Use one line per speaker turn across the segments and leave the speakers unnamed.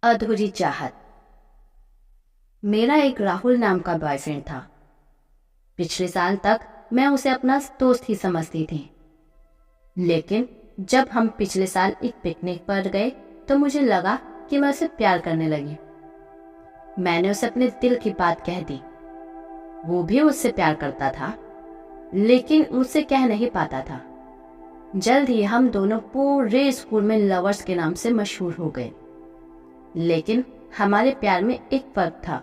अधूरी चाहत। मेरा एक राहुल नाम का बॉयफ्रेंड था। पिछले साल तक मैं उसे अपना दोस्त ही समझती थी, लेकिन जब हम पिछले साल एक पिकनिक पर गए तो मुझे लगा कि मैं उसे प्यार करने लगी। मैंने उसे अपने दिल की बात कह दी। वो भी मुझसे प्यार करता था, लेकिन मुझसे कह नहीं पाता था। जल्द ही हम दोनों पूरे स्कूल में लवर्स के नाम से मशहूर हो गए। लेकिन हमारे प्यार में एक फर्क था।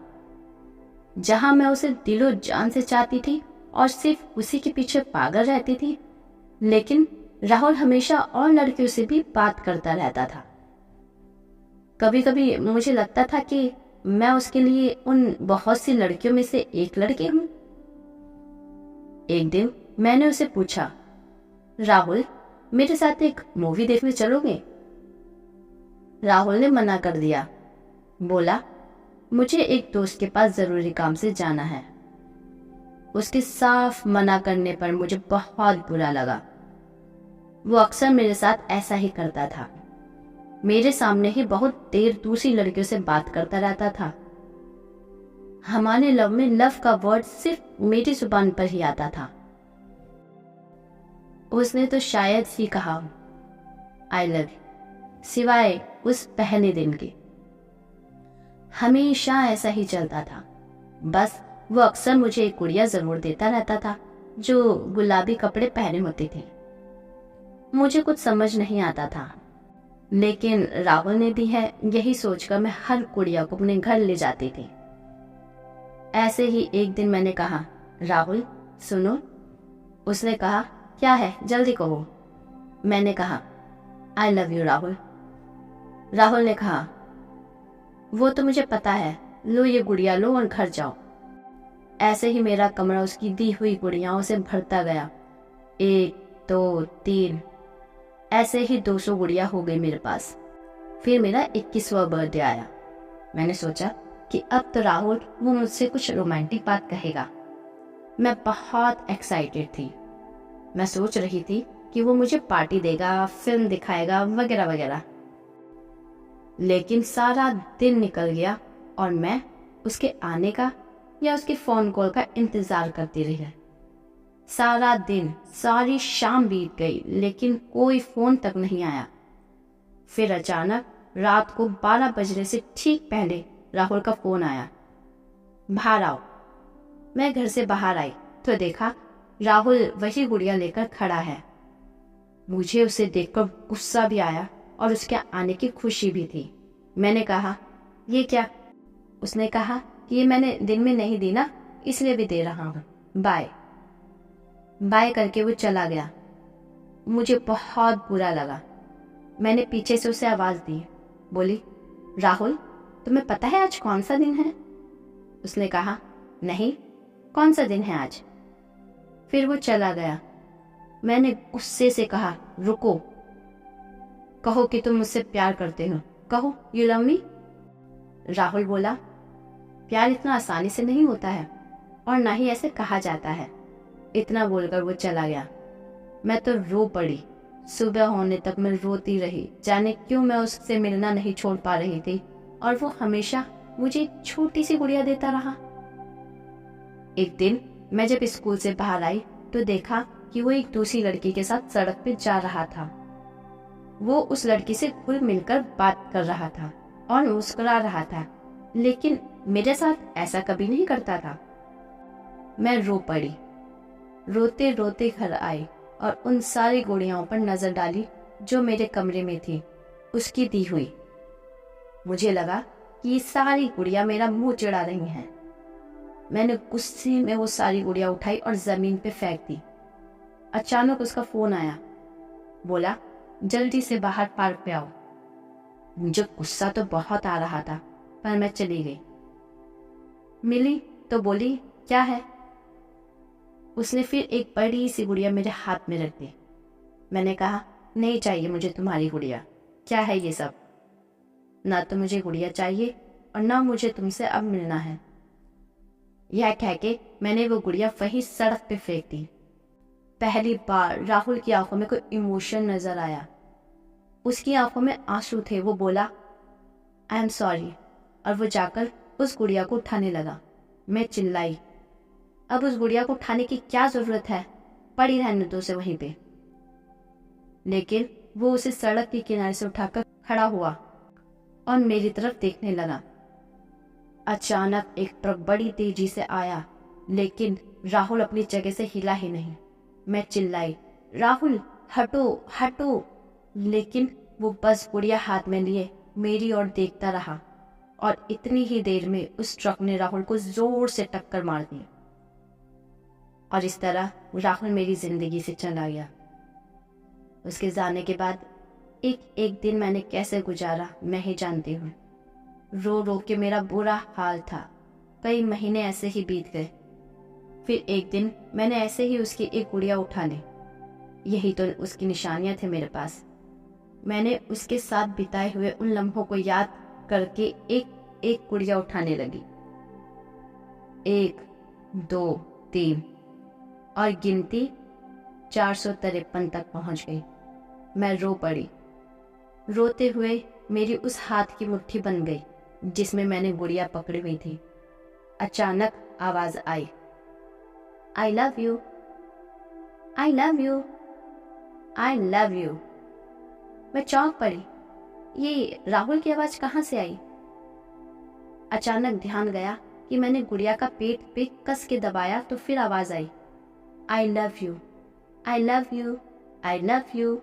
जहां मैं उसे दिलो जान से चाहती थी और सिर्फ उसी के पीछे पागल रहती थी, लेकिन राहुल हमेशा और लड़कियों से भी बात करता रहता था। कभी कभी मुझे लगता था कि मैं उसके लिए उन बहुत सी लड़कियों में से एक लड़की हूं। एक दिन मैंने उसे पूछा, राहुल, मेरे साथ एक मूवी देखने चलोगे? राहुल ने मना कर दिया। बोला, मुझे एक दोस्त के पास जरूरी काम से जाना है। उसके साफ मना करने पर मुझे बहुत बुरा लगा। वो अक्सर मेरे साथ ऐसा ही करता था। मेरे सामने ही बहुत देर दूसरी लड़कियों से बात करता रहता था। हमारे लव में लव का वर्ड सिर्फ मेरी जुबान पर ही आता था। उसने तो शायद ही कहा आई लव यू, सिवाय उस पहले दिन के। हमेशा ऐसा ही चलता था। बस वो अक्सर मुझे एक गुड़िया जरूर देता रहता था जो गुलाबी कपड़े पहने होते थे। मुझे कुछ समझ नहीं आता था, लेकिन राहुल ने दी है, यही सोचकर मैं हर गुड़िया को अपने घर ले जाती थी। ऐसे ही एक दिन मैंने कहा, राहुल सुनो। उसने कहा, क्या है, जल्दी कहो। मैंने कहा, आई लव यू राहुल। राहुल ने कहा, वो तो मुझे पता है, लो ये गुड़िया लो और घर जाओ। ऐसे ही मेरा कमरा उसकी दी हुई गुड़ियाओं से भरता गया। 1 2 3, ऐसे ही 200 गुड़िया हो गई मेरे पास। फिर मेरा 21वां बर्थडे आया। मैंने सोचा कि अब तो राहुल वो मुझसे कुछ रोमांटिक बात कहेगा। मैं बहुत एक्साइटेड थी। मैं सोच रही थी कि वो मुझे पार्टी देगा, फिल्म दिखाएगा, वगैरह वगैरह। लेकिन सारा दिन निकल गया और मैं उसके आने का या उसके फोन कॉल का इंतजार करती रही। सारा दिन, सारी शाम बीत गई, लेकिन कोई फोन तक नहीं आया। फिर अचानक रात को 12 बजने से ठीक पहले राहुल का फोन आया, बाहर आओ। मैं घर से बाहर आई तो देखा राहुल वही गुड़िया लेकर खड़ा है। मुझे उसे देखकर गुस्सा भी आया और उसके आने की खुशी भी थी। मैंने कहा, ये क्या? उसने कहा, ये मैंने दिन में नहीं दी ना, इसलिए भी दे रहा हूँ, बाय। बाय करके वो चला गया। मुझे बहुत बुरा लगा। मैंने पीछे से उसे आवाज दी, बोली, राहुल, तुम्हें पता है आज कौन सा दिन है? उसने कहा, नहीं, कौन सा दिन है आज? फिर वो चला गया। मैंने गुस्से से कहा, रुको, कहो कि तुम मुझसे प्यार करते हो, कहो यू लव मी। राहुल बोला, प्यार इतना आसानी से नहीं होता है और ना ही ऐसे कहा जाता है। इतना बोलकर वो चला गया। मैं तो रो पड़ी। सुबह होने तक मैं रोती रही। जाने क्यों मैं उससे मिलना नहीं छोड़ पा रही थी और वो हमेशा मुझे एक छोटी सी गुड़िया देता रहा। एक दिन मैं जब स्कूल से बाहर आई तो देखा कि वो एक दूसरी लड़की के साथ सड़क पे जा रहा था। वो उस लड़की से घुल मिलकर बात कर रहा था और मुस्कुरा रहा था, लेकिन मेरे साथ ऐसा कभी नहीं करता था। मैं रो पड़ी। रोते रोते घर आई और उन सारी गुड़ियाओं पर नजर डाली जो मेरे कमरे में थी, उसकी दी हुई। मुझे लगा कि ये सारी गुड़िया मेरा मुंह चिढ़ा रही हैं। मैंने गुस्से में वो सारी गुड़िया उठाई और जमीन पे फेंक दी। अचानक उसका फोन आया। बोला, जल्दी से बाहर पार्क पे आओ। मुझे गुस्सा तो बहुत आ रहा था, पर मैं चली गई। मिली तो बोली, क्या है? उसने फिर एक बड़ी सी गुड़िया मेरे हाथ में रख दी। मैंने कहा, नहीं चाहिए मुझे तुम्हारी गुड़िया। क्या है ये सब? ना तो मुझे गुड़िया चाहिए और ना मुझे तुमसे अब मिलना है। यह कह के मैंने वो गुड़िया वही सड़क पे फेंक दी। पहली बार राहुल की आंखों में कोई इमोशन नजर आया। उसकी आंखों में आंसू थे। वो बोला, आई एम सॉरी। और वो जाकर उस गुड़िया को उठाने लगा। मैं चिल्लाई, अब उस गुड़िया को उठाने की क्या ज़रूरत है, पड़ी रहने दो उसे वहीं पे। लेकिन वो उसे सड़क के किनारे से उठाकर खड़ा हुआ और मेरी तरफ देखने लगा। अचानक एक ट्रक बड़ी तेजी से आया, लेकिन राहुल अपनी जगह से हिला ही नहीं। मैं चिल्लाई, राहुल हटो हटो। लेकिन वो बस गुड़िया हाथ में लिए मेरी ओर देखता रहा और इतनी ही देर में उस ट्रक ने राहुल को जोर से टक्कर मार दी और इस तरह राहुल मेरी जिंदगी से चला गया। उसके जाने के बाद एक एक दिन मैंने कैसे गुजारा मैं ही जानती हूँ। रो रो के मेरा बुरा हाल था। कई महीने ऐसे ही बीत गए। फिर एक दिन मैंने ऐसे ही उसकी एक गुड़िया उठा ली। यही तो उसकी निशानियां थे मेरे पास। मैंने उसके साथ बिताए हुए उन लम्हों को याद करके एक एक गुड़िया उठाने लगी। 1 2 3 और गिनती 453 तक पहुंच गई। मैं रो पड़ी। रोते हुए मेरी उस हाथ की मुट्ठी बन गई जिसमें मैंने गुड़िया पकड़ी हुई थी। अचानक आवाज आई, I love you, I love you, I love you. मैं चौंक पड़ी। ये राहुल की आवाज कहाँ से आई? अचानक ध्यान गया कि मैंने गुड़िया का पेट पे कस के दबाया तो फिर आवाज आई, I love you, I love you, I love you.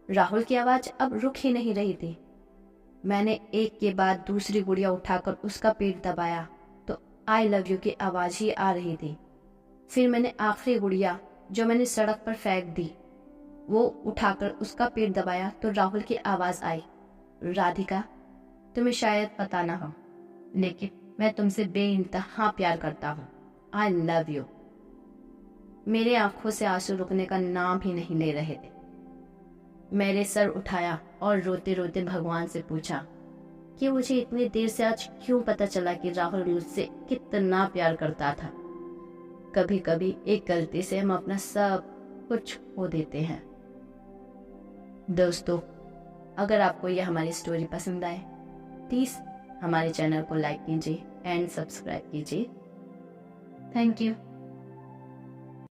Rahul की आवाज अब रुक ही नहीं रही थी। मैंने एक के बाद दूसरी गुड़िया उठाकर उसका पेट दबाया तो आई लव यू की आवाज ही आ रही थी। फिर मैंने आखिरी गुड़िया जो मैंने सड़क पर फेंक दी वो उठाकर उसका पेट दबाया तो राहुल की आवाज आई, राधिका, तुम्हें शायद पता ना हो लेकिन मैं तुमसे बेइंतहा प्यार करता हूँ। आई लव यू। मेरे आंखों से आंसू रुकने का नाम ही नहीं ले रहे थे। मेरे सर उठाया और रोते रोते भगवान से पूछा कि मुझे इतनी देर से आज क्यों पता चला कि राहुल मुझसे कितना प्यार करता था। कभी कभी एक गलती से हम अपना सब कुछ खो देते हैं। दोस्तों, अगर आपको यह हमारी स्टोरी पसंद आए प्लीज़ हमारे चैनल को लाइक कीजिए एंड सब्सक्राइब कीजिए। Thank you.